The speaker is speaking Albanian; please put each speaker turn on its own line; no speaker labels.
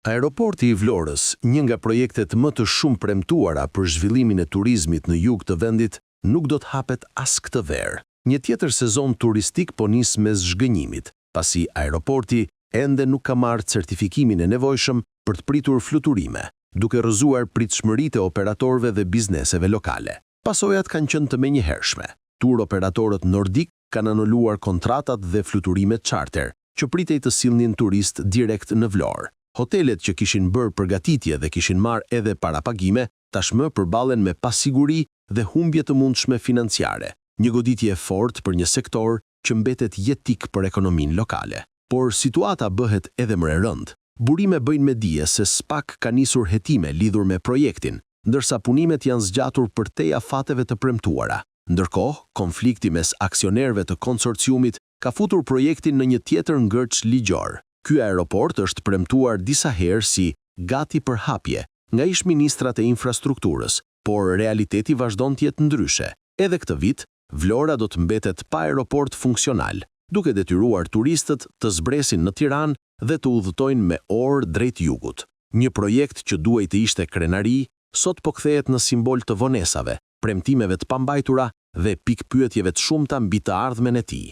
Aeroporti i Vlorës, një nga projektet më të shumë premtuara për zhvillimin e turizmit në jug të vendit, nuk do të hapet as këtë verë. Një tjetër sezon turistik po nis mes zhgënjimit, pasi aeroporti ende nuk ka marrë certifikimin e nevojshëm për të pritur fluturime, duke rrëzuar pritshmëritë e operatorëve dhe bizneseve lokale. Pasojat kanë qenë të menjëhershme. Tur operatorët nordik kanë anuluar kontratat dhe fluturimet charter, që pritej të sillnin turist direkt në Vlorë. Hotelet që kishin bërë përgatitje dhe kishin marrë edhe parapagime, tashmë përballen me pasiguri dhe humbje të mundshme financiare, një goditje e fortë për një sektor që mbetet jetik për ekonominë lokale. Por situata bëhet edhe më e rëndë. Burime bëjnë me dije se SPAK ka nisur hetime lidhur me projektin, ndërsa punimet janë zgjatur përtej afateve të premtuara. Ndërkohë, konflikti mes aksionerëve të konsorciumit ka futur projektin në një tjetër ngërç ligjor. Ky aeroport është premtuar disa herë si gati për hapje nga ish-ministrat e infrastrukturës, por realiteti vazhdon të jetë ndryshe. Edhe këtë vit, Vlora do të mbetet pa aeroport funksional, duke detyruar turistët të zbresin në Tiranë dhe të udhëtojnë me orë drejt jugut. Një projekt që duhej të ishte krenari, sot po kthehet në simbol të vonesave, premtimeve të pambajtura dhe pikpyetjeve të shumta mbi të ardhmen e tij.